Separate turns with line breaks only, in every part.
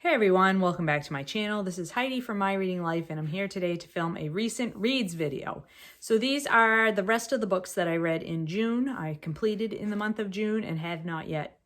Hey everyone, welcome back to my channel. This is Heidi from My Reading Life, and I'm here today to film a recent reads video. So these are the rest of the books that I read in June. I completed in the month of June and have not yet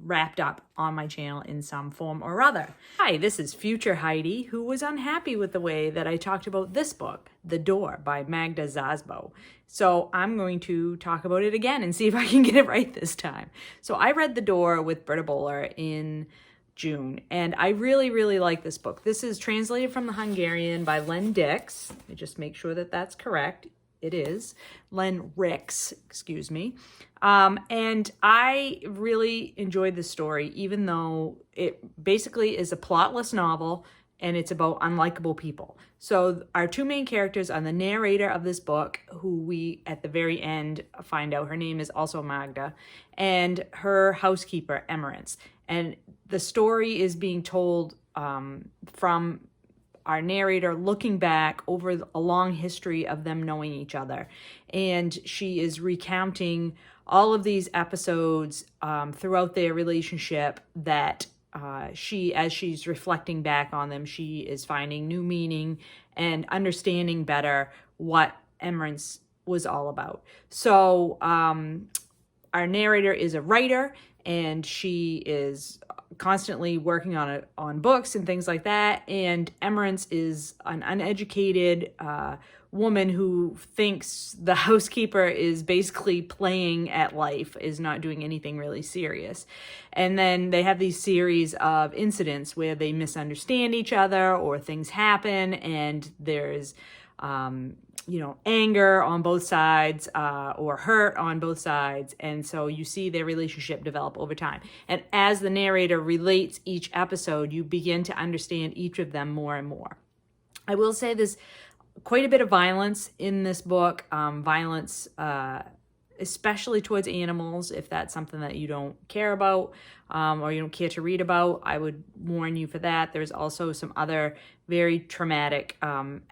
wrapped up on my channel in some form or other. Hi, this is future Heidi, who was unhappy with the way that I talked about this book, The Door by Magda Szabo. So I'm going to talk about it again and see if I can get it right this time. So I read The Door with Britta Bowler in June, and I really like this book. This is translated from the Hungarian by Len Dix. Let me just make sure that that's correct. It is Len Rix, excuse me. And I really enjoyed this story, even though it basically is a plotless novel and it's about unlikable people. So our two main characters are the narrator of this book, who we at the very end find out her name is also Magda, and her housekeeper, Emerence. And the story is being told from our narrator looking back over a long history of them knowing each other. And she is recounting all of these episodes throughout their relationship that as she's reflecting back on them, she is finding new meaning and understanding better what Emerence was all about. So our narrator is a writer, and she is constantly working on books and things like that. And Emerence is an uneducated woman who thinks the housekeeper is basically playing at life, is not doing anything really serious. And then they have these series of incidents where they misunderstand each other, or things happen, and there's anger on both sides, or hurt on both sides. And so you see their relationship develop over time. And as the narrator relates each episode, you begin to understand each of them more and more. I will say there's quite a bit of violence in this book, especially towards animals. If that's something that you don't care about, or you don't care to read about, I would warn you for that. There's also some other very traumatic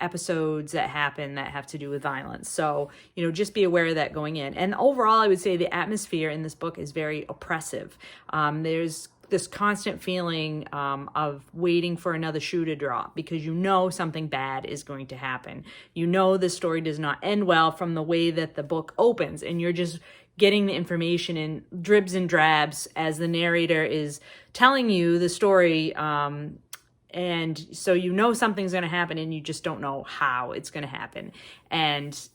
episodes that happen that have to do with violence. So, just be aware of that going in. And overall, I would say the atmosphere in this book is very oppressive. There's this constant feeling of waiting for another shoe to drop, because something bad is going to happen. The story does not end well from the way that the book opens, and you're just getting the information in dribs and drabs as the narrator is telling you the story. And so something's going to happen, and you just don't know how it's going to happen. And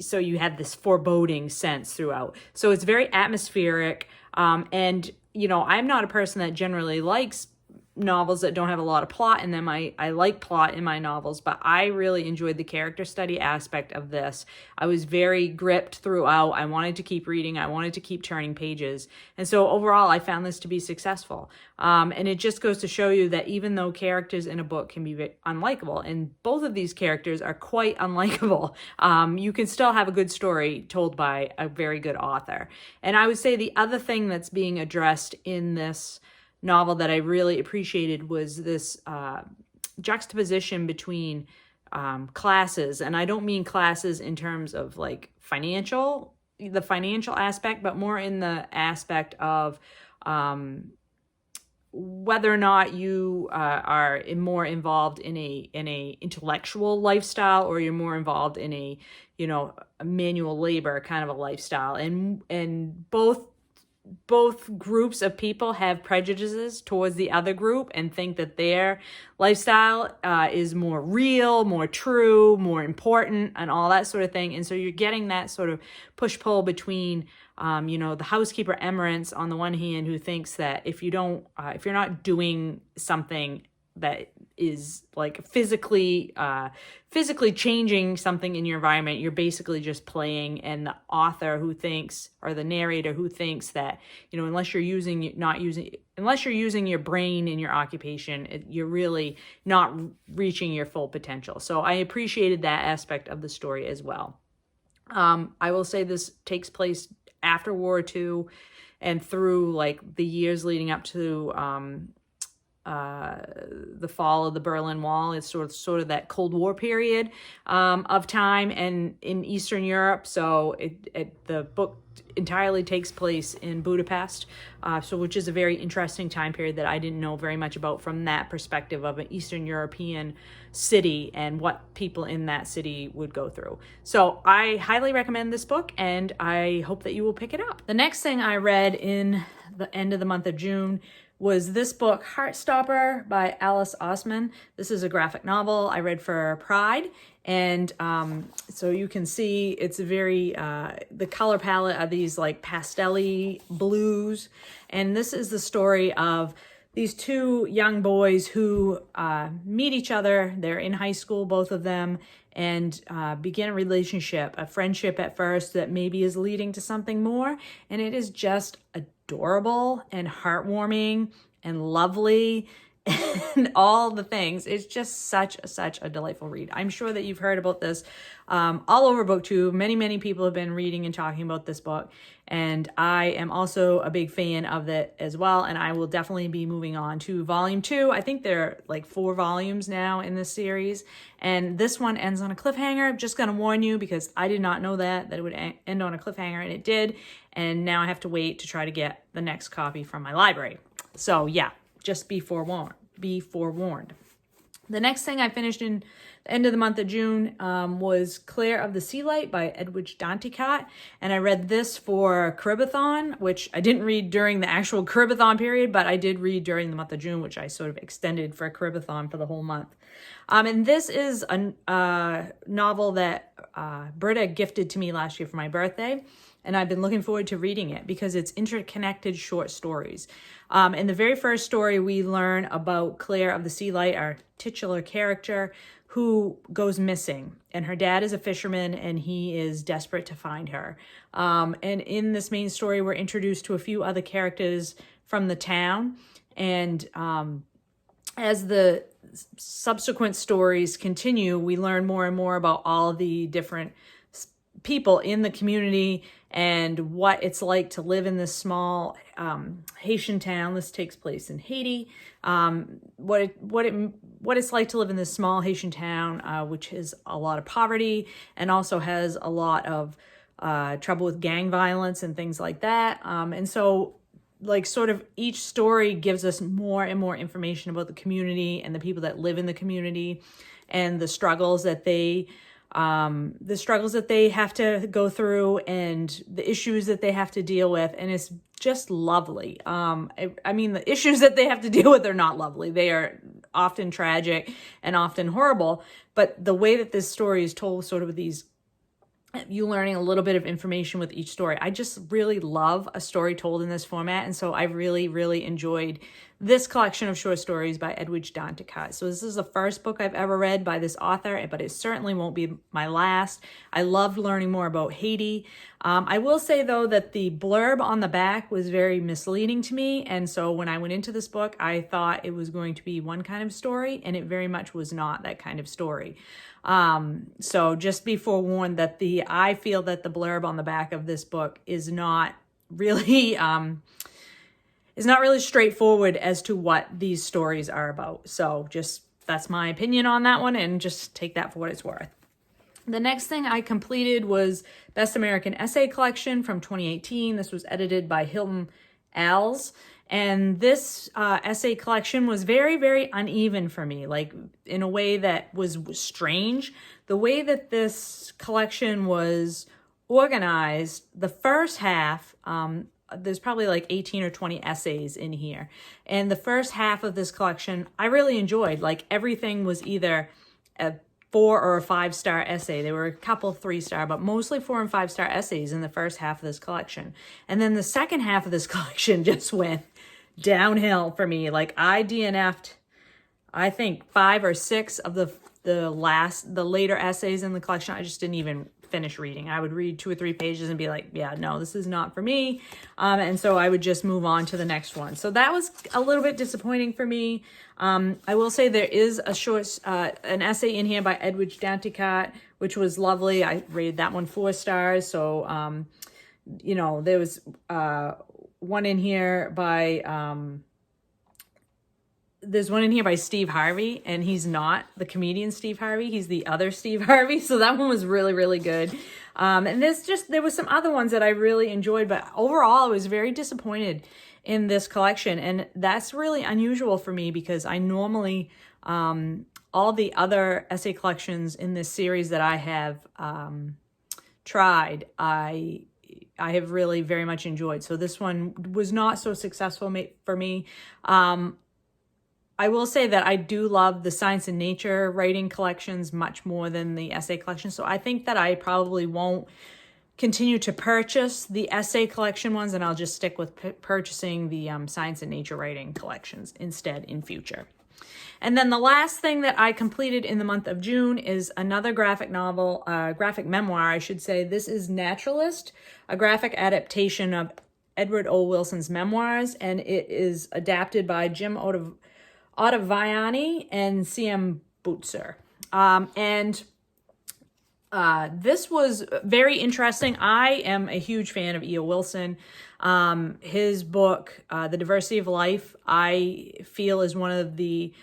so you have this foreboding sense throughout. So it's very atmospheric. And I'm not a person that generally likes novels that don't have a lot of plot in them. I like plot in my novels, but I really enjoyed the character study aspect of this. I was very gripped throughout. I wanted to keep reading. I wanted to keep turning pages. And so overall, I found this to be successful. And it just goes to show you that even though characters in a book can be unlikable, and both of these characters are quite unlikable, you can still have a good story told by a very good author. And I would say the other thing that's being addressed in this novel that I really appreciated was this juxtaposition between classes. And I don't mean classes in terms of like the financial aspect, but more in the aspect of whether or not you are more involved in a intellectual lifestyle, or you're more involved in a manual labor kind of a lifestyle. And both groups of people have prejudices towards the other group and think that their lifestyle is more real, more true, more important, and all that sort of thing. And so you're getting that sort of push-pull between the housekeeper Emerence on the one hand, who thinks that if you're not doing something that is like physically changing something in your environment, you're basically just playing. And the author who thinks, or the narrator who thinks that, unless you're using your brain in your occupation, you're really not reaching your full potential. So I appreciated that aspect of the story as well. I will say this takes place after World War II and through like the years leading up to the fall of the Berlin Wall. It's sort of that Cold War period of time and in Eastern Europe. So the book entirely takes place in Budapest, which is a very interesting time period that I didn't know very much about from that perspective of an Eastern European city and what people in that city would go through. So I highly recommend this book, and I hope that you will pick it up. The next thing I read in the end of the month of June was this book, Heartstopper by Oseman. This is a graphic novel I read for Pride. And so you can see it's a very, the color palette are these like pastel-y blues. And this is the story of these two young boys who meet each other. They're in high school, both of them, and begin a relationship, a friendship at first that maybe is leading to something more. And it is just adorable and heartwarming and lovely and all the things. It's just such a delightful read. I'm sure that you've heard about this all over BookTube. Many people have been reading and talking about this book, and I am also a big fan of it as well, and I will definitely be moving on to volume 2. I think there are like 4 volumes now in this series, and this one ends on a cliffhanger. I'm just going to warn you because I did not know that it would end on a cliffhanger, and it did, and now I have to wait to try to get the next copy from my library. So yeah, just be forewarned. The next thing I finished in the end of the month of June was Claire of the Sea Light by Edwidge Danticat. And I read this for Caribathon, which I didn't read during the actual Caribathon period, but I did read during the month of June, which I sort of extended for Caribathon for the whole month. And this is a novel that Britta gifted to me last year for my birthday. And I've been looking forward to reading it because it's interconnected short stories. In the very first story, we learn about Claire of the Sea Light, our titular character, who goes missing. And her dad is a fisherman, and he is desperate to find her. And in this main story, we're introduced to a few other characters from the town. And as the subsequent stories continue, we learn more and more about all the different people in the community and what it's like to live in this small Haitian town. This takes place in Haiti. What it's like to live in this small Haitian town, which has a lot of poverty and also has a lot of trouble with gang violence and things like that. And so, like, sort of each story gives us more and more information about the community and the people that live in the community and the struggles that they have to go through and the issues that they have to deal with. And it's just lovely. I mean, the issues that they have to deal with are not lovely. They are often tragic and often horrible. But the way that this story is told, sort of with these, you learning a little bit of information with each story. I just really love a story told in this format. And so I really enjoyed this collection of short stories by Edwidge Danticat. So this is the first book I've ever read by this author, but it certainly won't be my last. I loved learning more about Haiti. I will say, though, that the blurb on the back was very misleading to me. And so when I went into this book, I thought it was going to be one kind of story, and it very much was not that kind of story. So just be forewarned that I feel that the blurb on the back of this book is not really straightforward as to what these stories are about. So that's my opinion on that one, and just take that for what it's worth. The next thing I completed was Best American Essay Collection from 2018. This was edited by Hilton Als. And this essay collection was very uneven for me, like in a way that was strange. The way that this collection was organized, the first half, there's probably like 18 or 20 essays in here. And the first half of this collection, I really enjoyed. Like, everything was either a 4 or a 5-star essay. There were a couple 3-star, but mostly 4 and 5-star essays in the first half of this collection. And then the second half of this collection just went downhill for me. Like, I DNF'd, I think 5 or 6 of the later essays in the collection. I just didn't even finish reading. I would read 2 or 3 pages and be like, yeah, no, this is not for me. And so I would just move on to the next one. So that was a little bit disappointing for me. I will say there is a short, an essay in here by Edwidge Danticat, which was lovely. I rated that one 4 stars. So, you know, there was, one in here by, there's one in here by Steve Harvey, and he's not the comedian Steve Harvey. He's the other Steve Harvey. So that one was really, really good. And there was some other ones that I really enjoyed, but overall I was very disappointed in this collection. And that's really unusual for me because I normally, all the other essay collections in this series that I have tried, I have really very much enjoyed. So this one was not so successful for me. I will say that I do love the science and nature writing collections much more than the essay collection. So I think that I probably won't continue to purchase the essay collection ones, and I'll just stick with purchasing the science and nature writing collections instead in future. And then the last thing that I completed in the month of June is another graphic novel, graphic memoir, I should say. This is Naturalist, a graphic adaptation of Edward O. Wilson's memoirs, and it is adapted by Jim Ottaviani and C.M. Bootser. This was very interesting. I am a huge fan of E.O. Wilson. His book, The Diversity of Life, I feel is one of the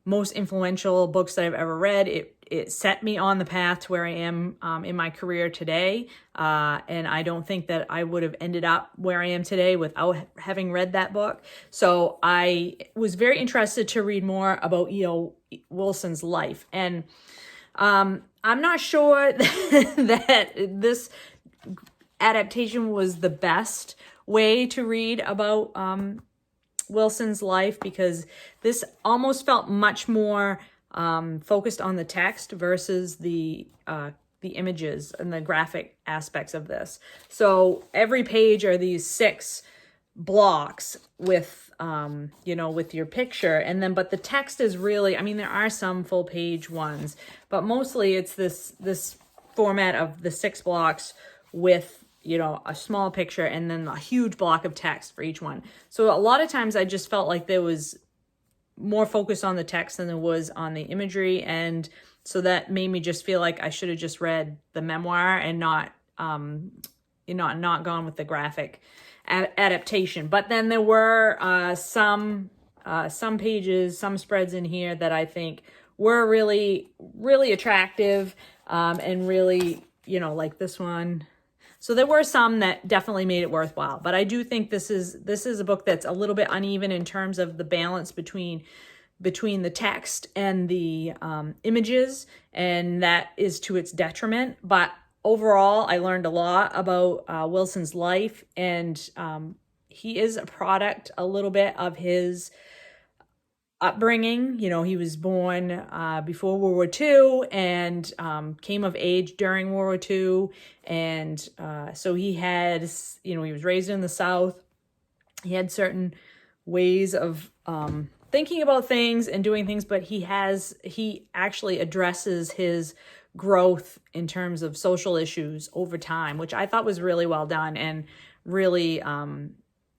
most influential books that I've ever read. It set me on the path to where I am in my career today. And I don't think that I would have ended up where I am today without having read that book. So I was very interested to read more about E.O. Wilson's life. And I'm not sure that this adaptation was the best way to read about Wilson's life, because this almost felt much more focused on the text versus the images and the graphic aspects of this. So every page are these 6 blocks with with your picture, and then but the text is really, I mean, there are some full page ones, but mostly it's this format of the 6 blocks with a small picture and then a huge block of text for each one. So a lot of times I just felt like there was more focus on the text than there was on the imagery, and so that made me just feel like I should have just read the memoir and not gone with the graphic adaptation. But then there were some pages, some spreads in here that I think were really, really attractive, and really, like this one. So there were some that definitely made it worthwhile. But I do think this is a book that's a little bit uneven in terms of the balance between the text and the images, and that is to its detriment. But overall, I learned a lot about Wilson's life, and he is a product a little bit of his upbringing. He was born before World War II and came of age during World War II. And so he had, he was raised in the South. He had certain ways of thinking about things and doing things, but he actually addresses his growth in terms of social issues over time, which I thought was really well done and really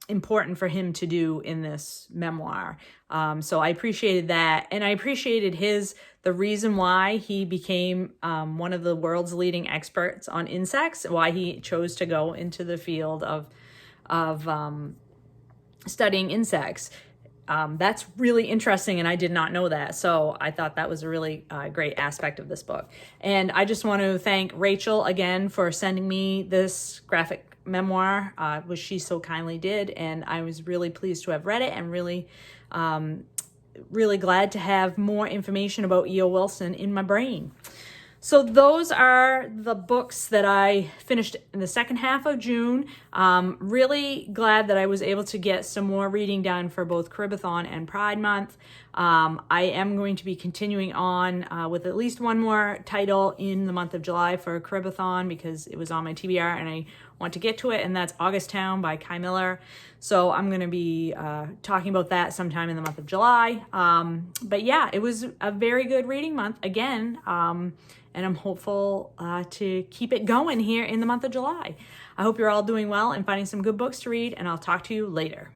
important for him to do in this memoir. So I appreciated that. And I appreciated the reason why he became one of the world's leading experts on insects, why he chose to go into the field of studying insects. That's really interesting, and I did not know that. So I thought that was a really great aspect of this book. And I just want to thank Rachel again for sending me this graphic memoir, which she so kindly did. And I was really pleased to have read it, and really, really glad to have more information about E.O. Wilson in my brain. So those are the books that I finished in the second half of June. Really glad that I was able to get some more reading done for both Caribathon and Pride Month. I am going to be continuing on with at least one more title in the month of July for Caribathon, because it was on my TBR and I want to get to it, and that's August Town by Kai Miller. So I'm going to be talking about that sometime in the month of July. But yeah, it was a very good reading month again. And I'm hopeful to keep it going here in the month of July. I hope you're all doing well and finding some good books to read, and I'll talk to you later.